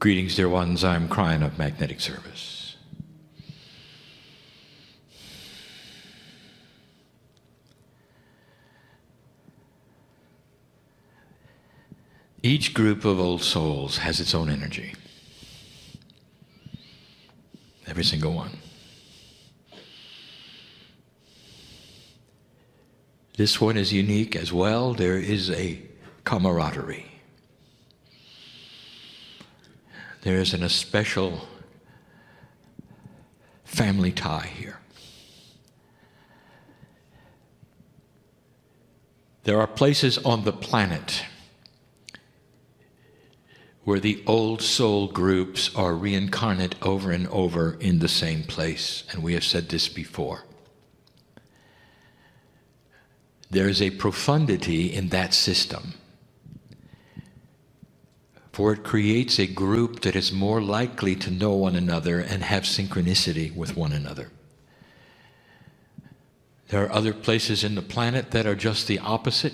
Greetings, dear ones. I'm Cryan of Magnetic Service. Each group of old souls has its own energy. Every single one. This one is unique as well. There is a camaraderie. There is a special family tie here. There are places on the planet where the old soul groups are reincarnate over and over in the same place, and we have said this before. There is a profundity in that system, for it creates a group that is more likely to know one another and have synchronicity with one another. There are other places in the planet that are just the opposite,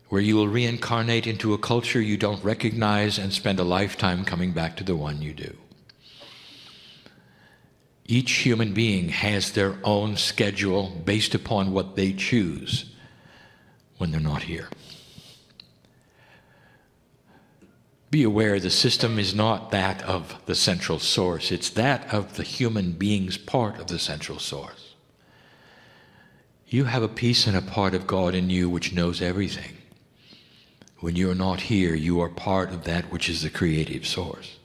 where you will reincarnate into a culture you don't recognize and spend a lifetime coming back to the one you do. Each human being has their own schedule based upon what they choose when they're not here. Be aware the system is not that of the central source. It's that of the human being's part of the central source. You have a piece and a part of God in you which knows everything. When you are not here, you are part of that which is the creative source.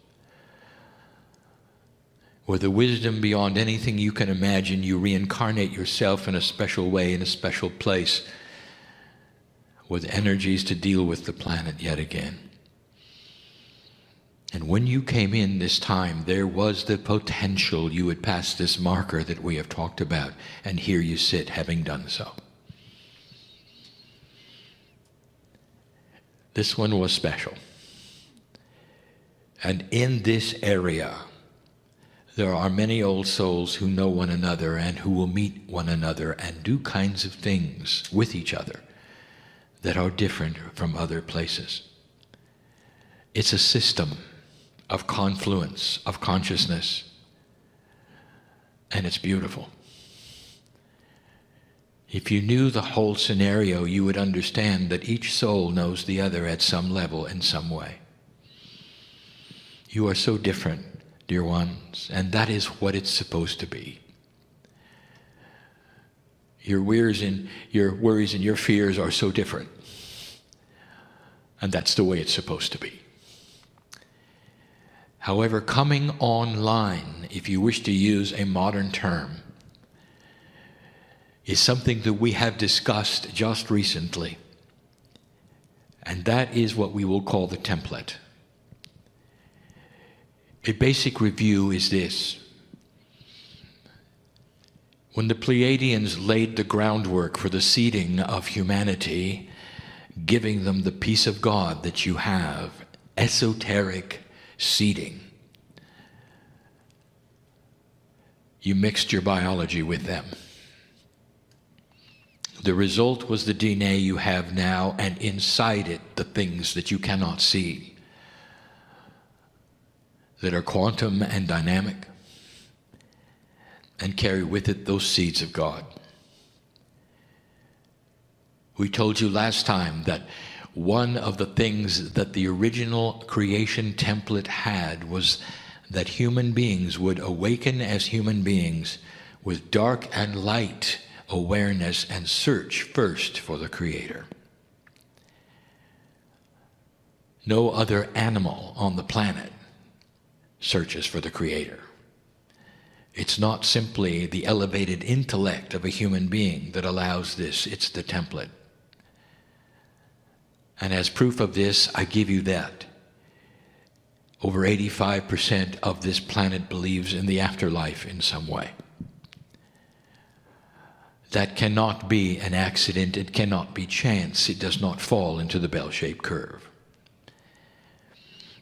With a wisdom beyond anything you can imagine, you reincarnate yourself in a special way, in a special place, with energies to deal with the planet yet again. And when you came in this time, there was the potential you would pass this marker that we have talked about, and here you sit having done so. This one was special. And in this area, there are many old souls who know one another and who will meet one another and do kinds of things with each other that are different from other places. It's a system of confluence, of consciousness, and it's beautiful. If you knew the whole scenario, you would understand that each soul knows the other at some level in some way. You are so different, dear ones, and that is what it's supposed to be. Your worries and your fears are so different. And that's the way it's supposed to be. However, coming online, if you wish to use a modern term, is something that we have discussed just recently. And that is what we will call the template. A basic review is this. When the Pleiadians laid the groundwork for the seeding of humanity, giving them the peace of God that you have, esoteric seeding, you mixed your biology with them. The result was the DNA you have now, and inside it, the things that you cannot see, that are quantum and dynamic, and carry with it those seeds of God. We told you last time that one of the things that the original creation template had was that human beings would awaken as human beings with dark and light awareness and search first for the Creator. No other animal on the planet searches for the Creator. It's not simply the elevated intellect of a human being that allows this, it's the template. And as proof of this, I give you that. Over 85% of this planet believes in the afterlife in some way. That cannot be an accident, it cannot be chance, it does not fall into the bell-shaped curve.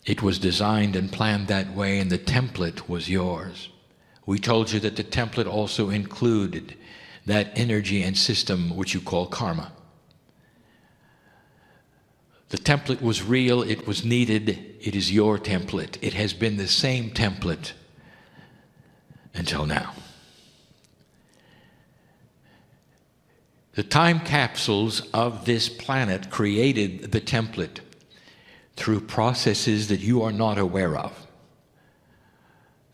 It was designed and planned that way, and the template was yours. We told you that the template also included that energy and system which you call karma. The template was real, it was needed, it is your template. It has been the same template until now. The time capsules of this planet created the template through processes that you are not aware of,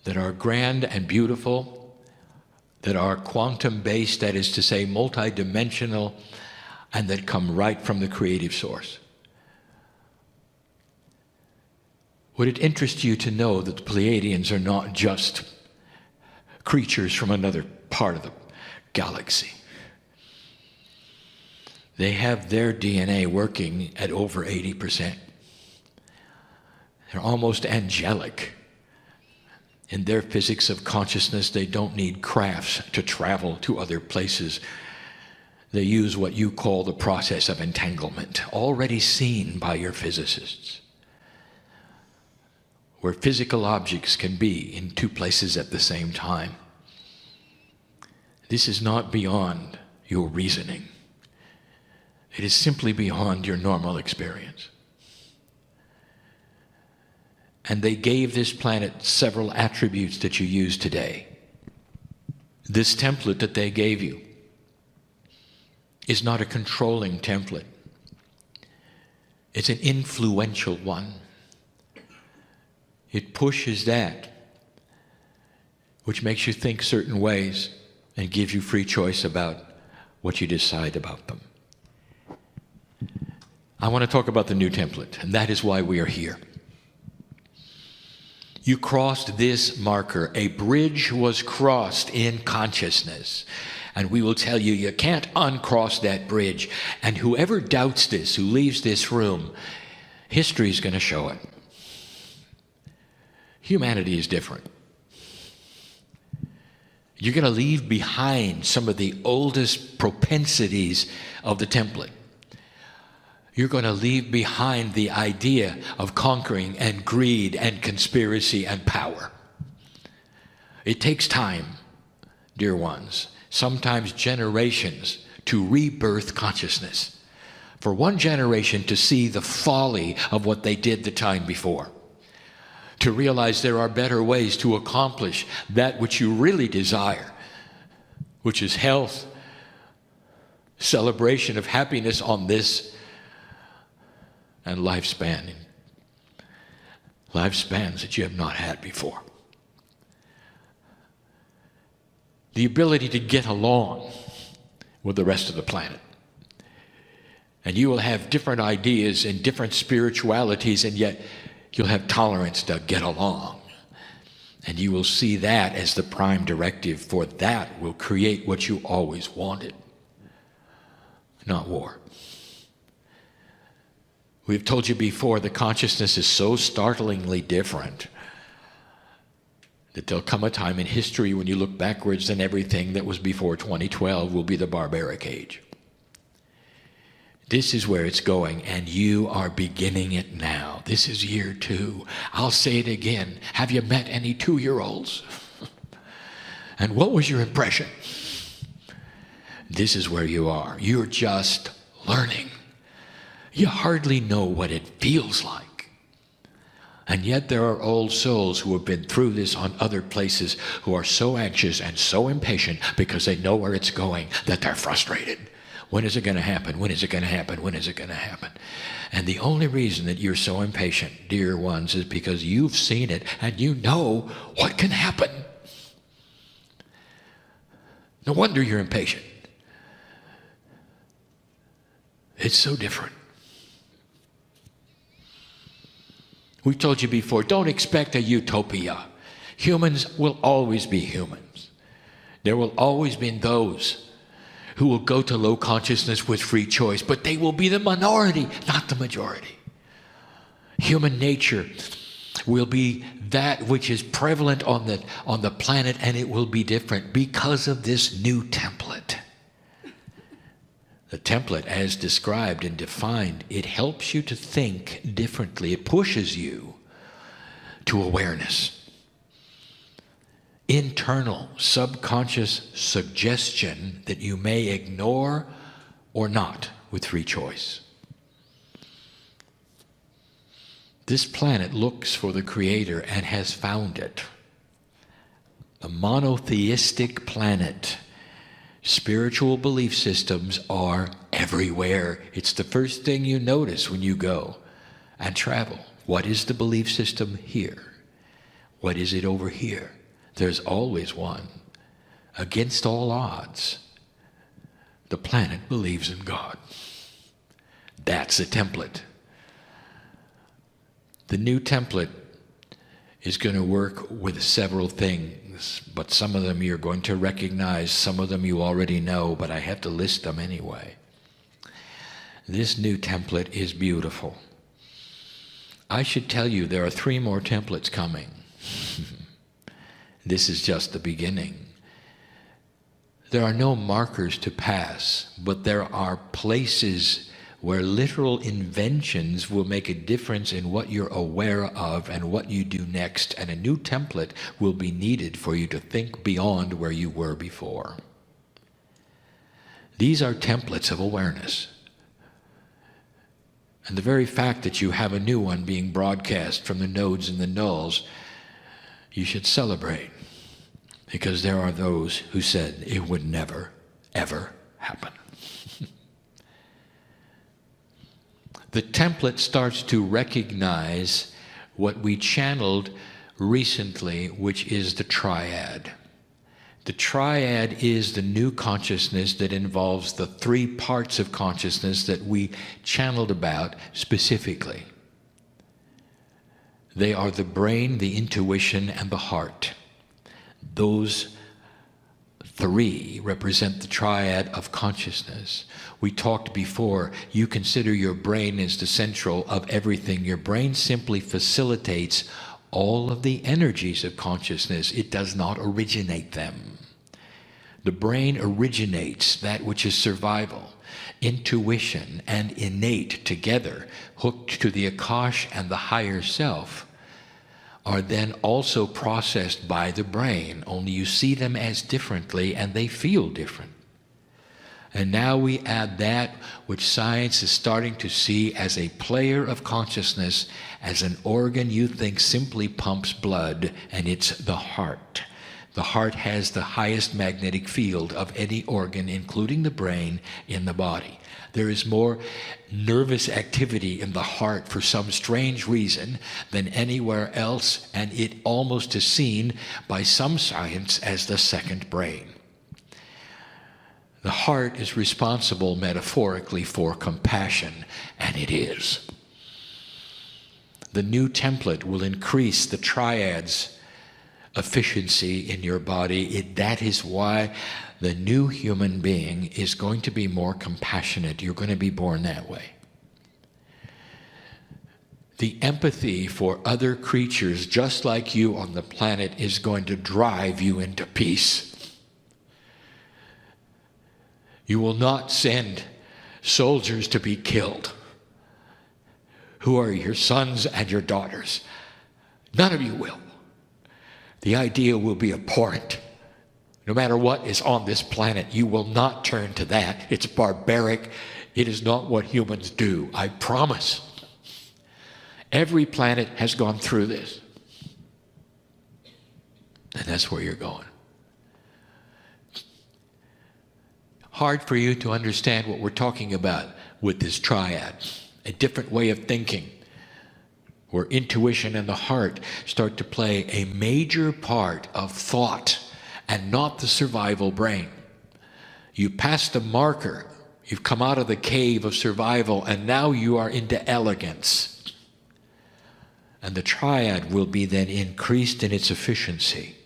that are grand and beautiful, that are quantum-based, that is to say multidimensional, and that come right from the creative source. Would it interest you to know that the Pleiadians are not just creatures from another part of the galaxy? They have their DNA working at over 80%. They're almost angelic. In their physics of consciousness, they don't need crafts to travel to other places. They use what you call the process of entanglement, already seen by your physicists, where physical objects can be in two places at the same time. This is not beyond your reasoning. It is simply beyond your normal experience. And they gave this planet several attributes that you use today. This template that they gave you is not a controlling template. It's an influential one. It pushes that, which makes you think certain ways and gives you free choice about what you decide about them. I want to talk about the new template, and that is why we are here. You crossed this marker. A bridge was crossed in consciousness. And we will tell you, you can't uncross that bridge. And whoever doubts this, who leaves this room, history is going to show it. Humanity is different. You're going to leave behind some of the oldest propensities of the template. You're going to leave behind the idea of conquering and greed and conspiracy and power. It takes time, dear ones, sometimes generations, to rebirth consciousness. For one generation to see the folly of what they did the time before. To realize there are better ways to accomplish that which you really desire, which is health, celebration of happiness on this, and lifespans that you have not had before. The ability to get along with the rest of the planet. And you will have different ideas and different spiritualities, and yet you'll have tolerance to get along. And you will see that as the prime directive, for that will create what you always wanted, not war. We've told you before, the consciousness is so startlingly different that there'll come a time in history when you look backwards and everything that was before 2012 will be the barbaric age. This is where it's going, and you are beginning it now. This is year 2. I'll say it again. Have you met any 2-year-olds? And what was your impression? This is where you are. You're just learning. You hardly know what it feels like. And yet there are old souls who have been through this on other places who are so anxious and so impatient because they know where it's going that they're frustrated. When is it going to happen? When is it going to happen? When is it going to happen? And the only reason that you're so impatient, dear ones, is because you've seen it and you know what can happen. No wonder you're impatient. It's so different. We've told you before, don't expect a utopia. Humans will always be humans. There will always be those who will go to low consciousness with free choice, but they will be the minority, not the majority. Human nature will be that which is prevalent on the planet, and it will be different because of this new template. The template, as described and defined, it helps you to think differently. It pushes you to awareness. Internal, subconscious suggestion that you may ignore or not with free choice. This planet looks for the Creator and has found it. A monotheistic planet. Spiritual belief systems are everywhere. It's the first thing you notice when you go and travel. What is the belief system here? What is it over here? There's always one. Against all odds, the planet believes in God. That's a template. The new template is going to work with several things, but some of them you're going to recognize, some of them you already know, but I have to list them anyway. This new template is beautiful. I should tell you there are 3 more templates coming. This is just the beginning. There are no markers to pass, but there are places where literal inventions will make a difference in what you're aware of and what you do next, and a new template will be needed for you to think beyond where you were before. These are templates of awareness. And the very fact that you have a new one being broadcast from the nodes and the nulls, you should celebrate, because there are those who said it would never, ever happen. The template starts to recognize what we channeled recently, which is the triad. The triad is the new consciousness that involves the 3 parts of consciousness that we channeled about specifically. They are the brain, the intuition, and the heart. Those 3 represent the triad of consciousness. We talked before, you consider your brain as the central of everything. Your brain simply facilitates all of the energies of consciousness. It does not originate them. The brain originates that which is survival. Intuition and innate together, hooked to the Akash and the higher self, are then also processed by the brain, only you see them as differently and they feel different. And now we add that which science is starting to see as a player of consciousness, as an organ you think simply pumps blood, and it's the heart. The heart has the highest magnetic field of any organ, including the brain, in the body. There is more nervous activity in the heart for some strange reason than anywhere else, and it almost is seen by some science as the second brain. The heart is responsible metaphorically for compassion, and it is. The new template will increase the triad's efficiency in your body. That is why the new human being is going to be more compassionate. You're going to be born that way. The empathy for other creatures just like you on the planet is going to drive you into peace. You will not send soldiers to be killed who are your sons and your daughters. None of you will. The idea will be abhorrent. No matter what is on this planet, you will not turn to that. It's barbaric. It is not what humans do. I promise. Every planet has gone through this. And that's where you're going. Hard for you to understand what we're talking about with this triad. A different way of thinking, where intuition and the heart start to play a major part of thought and not the survival brain. You passed the marker. You've come out of the cave of survival, and now you are into elegance. And the triad will be then increased in its efficiency.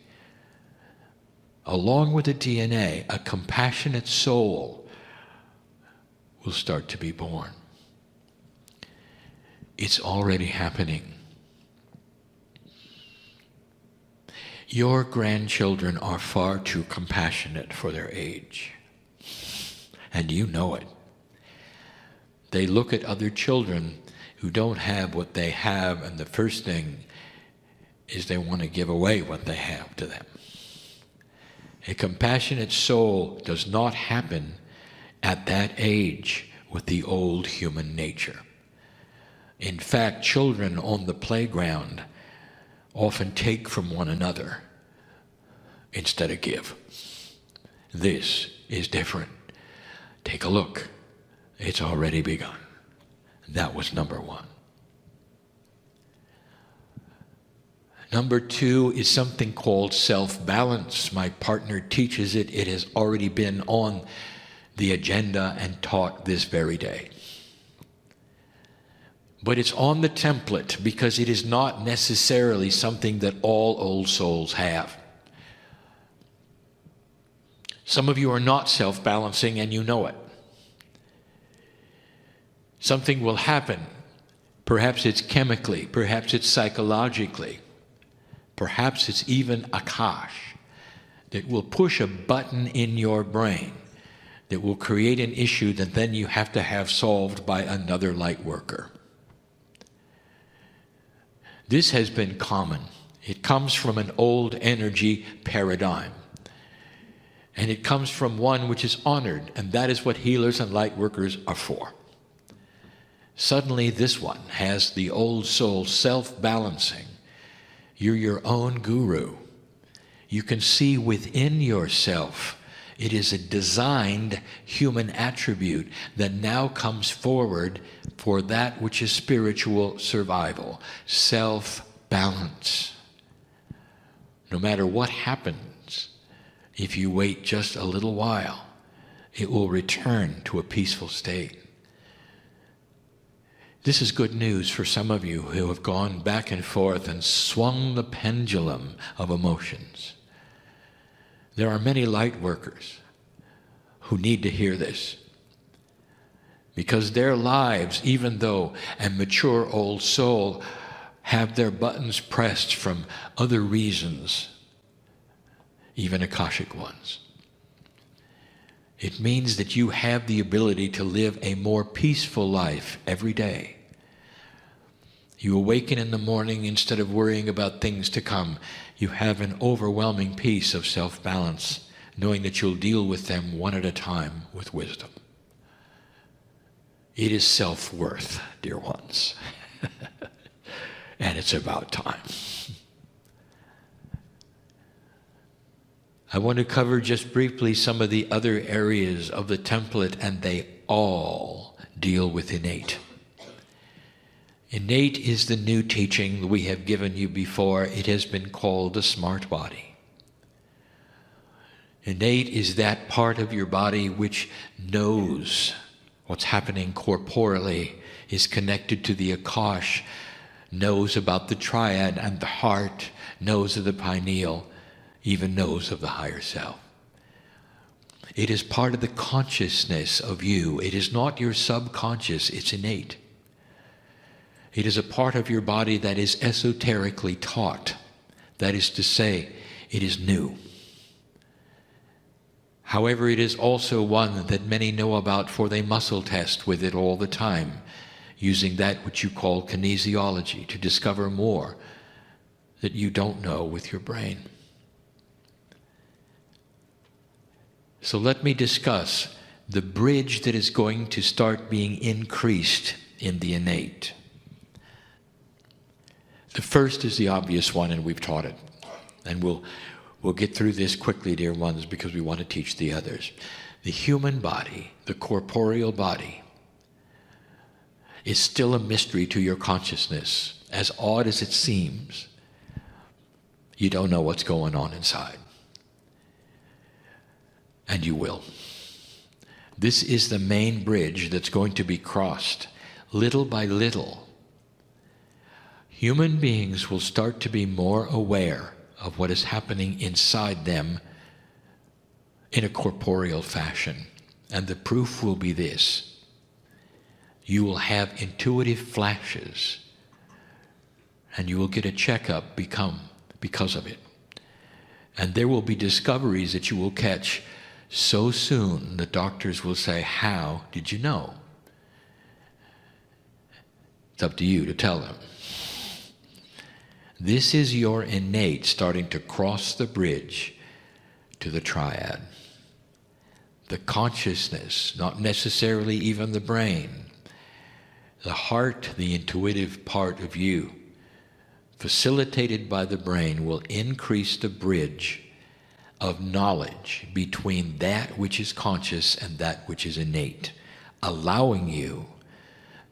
Along with the DNA, a compassionate soul will start to be born. It's already happening. Your grandchildren are far too compassionate for their age, and you know it. They look at other children who don't have what they have, and the first thing is they want to give away what they have to them. A compassionate soul does not happen at that age with the old human nature. In fact, children on the playground often take from one another instead of give. This is different. Take a look. It's already begun. That was number one. Number two is something called self-balance. My partner teaches it. It has already been on the agenda and taught this very day. But it's on the template because it is not necessarily something that all old souls have. Some of you are not self-balancing and you know it. Something will happen. Perhaps it's chemically, perhaps it's psychologically, perhaps it's even Akash that will push a button in your brain that will create an issue that then you have to have solved by another light worker. This has been common. It comes from an old energy paradigm. And it comes from one which is honored, and that is what healers and light workers are for. Suddenly this one has the old soul self-balancing. You're your own guru. You can see within yourself. It is a designed human attribute that now comes forward for that which is spiritual survival. Self-balance. No matter what happens, if you wait just a little while, it will return to a peaceful state. This is good news for some of you who have gone back and forth and swung the pendulum of emotions. There are many light workers who need to hear this because their lives, even though a mature old soul, have their buttons pressed from other reasons, even Akashic ones. It means that you have the ability to live a more peaceful life every day. You awaken in the morning instead of worrying about things to come. You have an overwhelming peace of self-balance, knowing that you'll deal with them one at a time with wisdom. It is self-worth, dear ones. And it's about time. I want to cover just briefly some of the other areas of the template, and they all deal with innate. Innate is the new teaching we have given you before. It has been called the smart body. Innate is that part of your body which knows what's happening corporally, is connected to the Akash, knows about the triad and the heart, knows of the pineal, even knows of the higher self. It is part of the consciousness of you. It is not your subconscious, it's innate. It is a part of your body that is esoterically taught. That is to say, it is new. However, it is also one that many know about, for they muscle test with it all the time, using that which you call kinesiology to discover more that you don't know with your brain. So let me discuss the bridge that is going to start being increased in the innate. The first is the obvious one, and we've taught it. And we'll get through this quickly, dear ones, because we want to teach the others. The human body, the corporeal body, is still a mystery to your consciousness. As odd as it seems, you don't know what's going on inside. And you will. This is the main bridge that's going to be crossed little by little. Human beings will start to be more aware of what is happening inside them in a corporeal fashion. And the proof will be this. You will have intuitive flashes, and you will get a checkup because of it. And there will be discoveries that you will catch so soon the doctors will say, "How did you know?" It's up to you to tell them. This is your innate starting to cross the bridge to the triad. The consciousness, not necessarily even the brain. The heart, the intuitive part of you, facilitated by the brain, will increase the bridge of knowledge between that which is conscious and that which is innate, allowing you,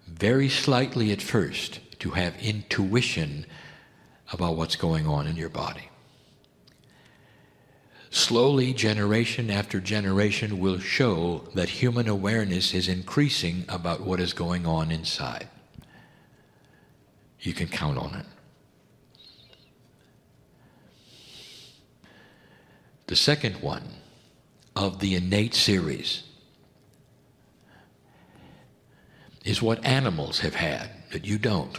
very slightly at first, to have intuition about what's going on in your body. Slowly, generation after generation will show that human awareness is increasing about what is going on inside. You can count on it. The second one of the innate series is what animals have had that you don't.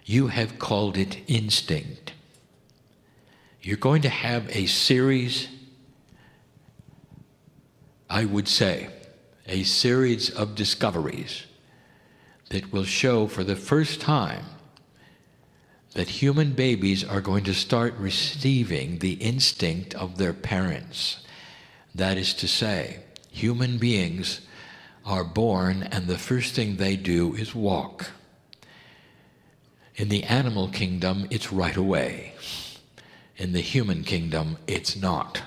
You have called it instinct. You're going to have a series, I would say, a series of discoveries that will show for the first time that human babies are going to start receiving the instinct of their parents. That is to say, human beings are born and the first thing they do is walk. In the animal kingdom, it's right away. In the human kingdom, it's not.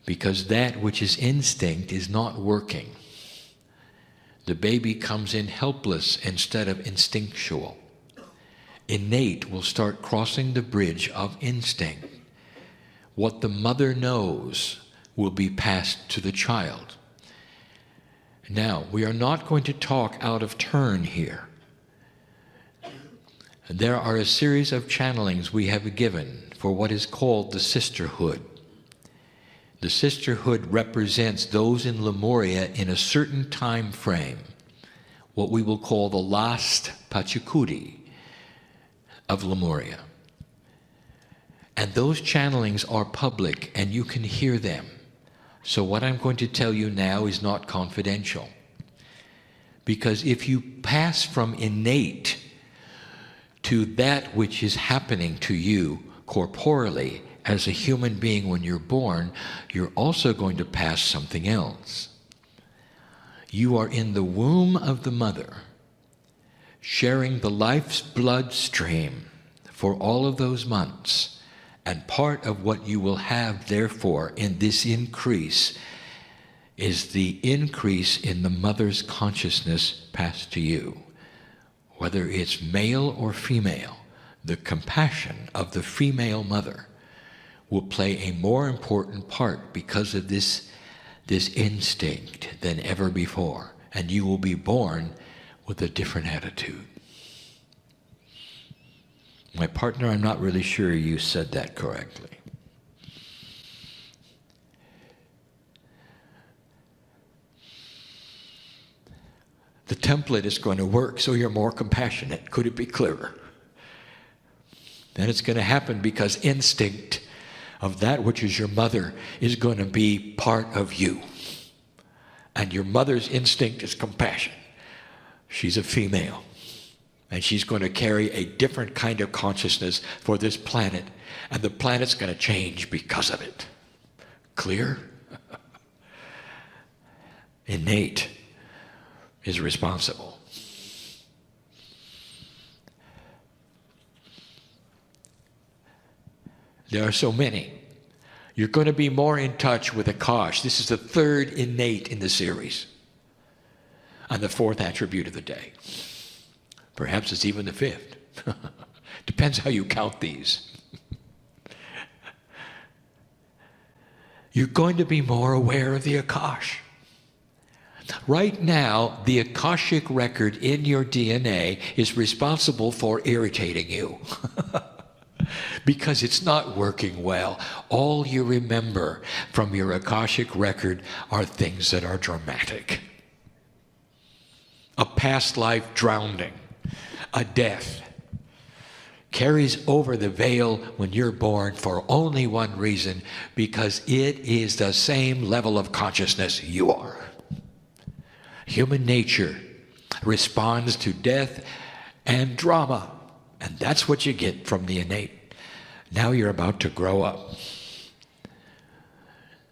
Because that which is instinct is not working. The baby comes in helpless instead of instinctual. Innate will start crossing the bridge of instinct. What the mother knows will be passed to the child. Now, we are not going to talk out of turn here. There are a series of channelings we have given for what is called the sisterhood. The sisterhood represents those in Lemuria in a certain time frame, what we will call the last Pachacudi of Lemuria. And those channelings are public and you can hear them. So what I'm going to tell you now is not confidential. Because if you pass from innate to that which is happening to you corporally as a human being when you're born, you're also going to pass something else. You are in the womb of the mother, sharing the life's bloodstream for all of those months. And part of what you will have, therefore, in this increase is the increase in the mother's consciousness passed to you. Whether it's male or female, the compassion of the female mother will play a more important part because of this instinct than ever before. And you will be born with a different attitude. My partner, I'm not really sure you said that correctly. The template is going to work so you're more compassionate. Could it be clearer? And it's going to happen because instinct of that which is your mother is going to be part of you. And your mother's instinct is compassion. She's a female. And she's going to carry a different kind of consciousness for this planet. And the planet's going to change because of it. Clear? Innate is responsible. There are so many. You're going to be more in touch with Akash. This is the third innate in the series. And the fourth attribute of the day. Perhaps it's even the fifth. Depends how you count these. You're going to be more aware of the Akash. Right now, the Akashic record in your DNA is responsible for irritating you. Because it's not working well. All you remember from your Akashic record are things that are dramatic. A past life drowning, a death, carries over the veil when you're born for only one reason, because it is the same level of consciousness you are. Human nature responds to death and drama, and that's what you get from the innate. Now you're about to grow up.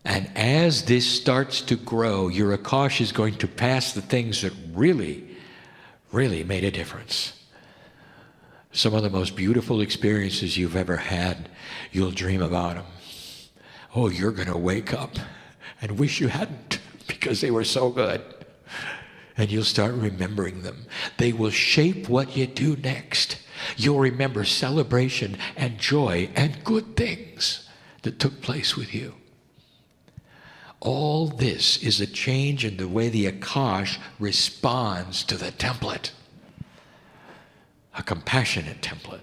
And as this starts to grow, your Akash is going to pass the things that really really made a difference. Some of the most beautiful experiences you've ever had, you'll dream about them. Oh, you're going to wake up and wish you hadn't, because they were so good. And you'll start remembering them. They will shape what you do next. You'll remember celebration and joy and good things that took place with you. All this is a change in the way the Akash responds to the template. A compassionate template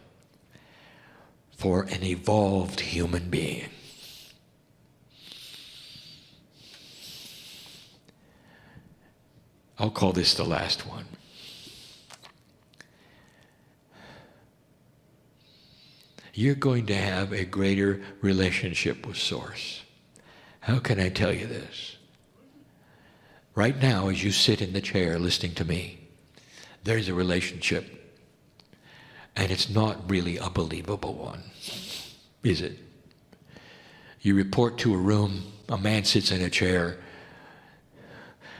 for an evolved human being. I'll call this the last one. You're going to have a greater relationship with Source. How can I tell you this? Right now, as you sit in the chair listening to me, there's a relationship. And it's not really a believable one, is it? You report to a room, a man sits in a chair,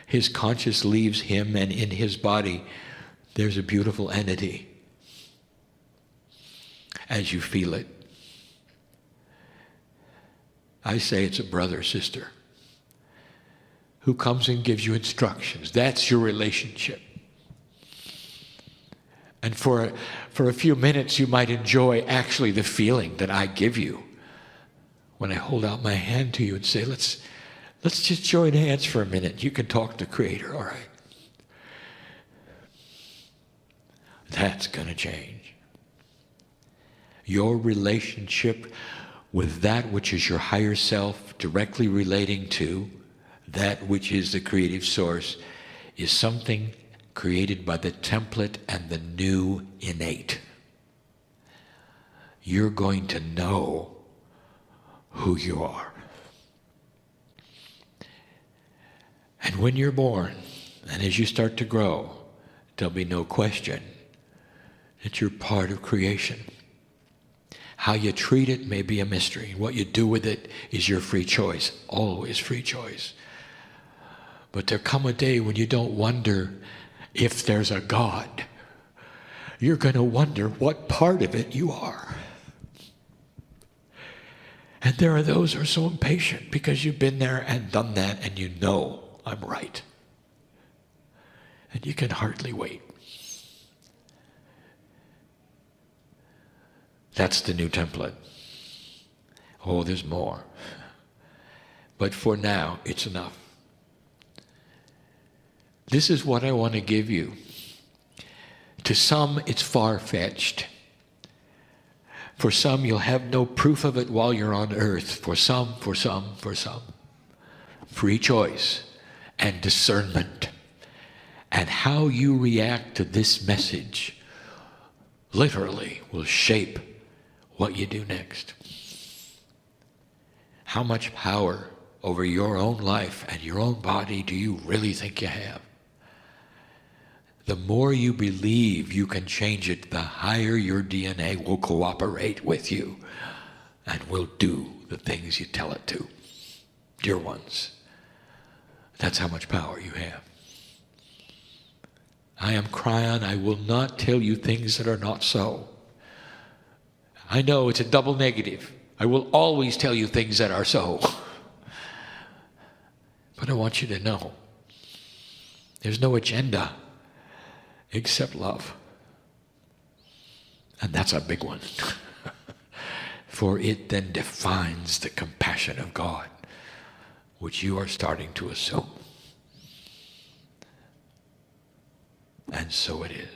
his conscience leaves him, and in his body there's a beautiful entity as you feel it. I say it's a brother, sister, who comes and gives you instructions. That's your relationship. And for a few minutes you might enjoy actually the feeling that I give you when I hold out my hand to you and say, let's just join hands for a minute. You can talk to Creator, all right? That's going to change. Your relationship with that which is your higher self, directly relating to that which is the creative source, is something created by the template and the new innate. You're going to know who you are. And when you're born, and as you start to grow, there'll be no question that you're part of creation. How you treat it may be a mystery. What you do with it is your free choice, always free choice. But there'll come a day when you don't wonder if there's a God. You're going to wonder what part of it you are. And there are those who are so impatient because you've been there and done that and you know I'm right. And you can hardly wait. That's the new template. Oh, there's more. But for now, it's enough. This is what I want to give you. To some, it's far-fetched. For some, you'll have no proof of it while you're on earth. For some. Free choice and discernment. And how you react to this message literally will shape what you do next. How much power over your own life and your own body do you really think you have? The more you believe you can change it, the higher your DNA will cooperate with you and will do the things you tell it to. Dear ones, that's how much power you have. I am Kryon. I will not tell you things that are not so. I know it's a double negative. I will always tell you things that are so. But I want you to know there's no agenda except love. And that's a big one. For it then defines the compassion of God, which you are starting to assume. And so it is.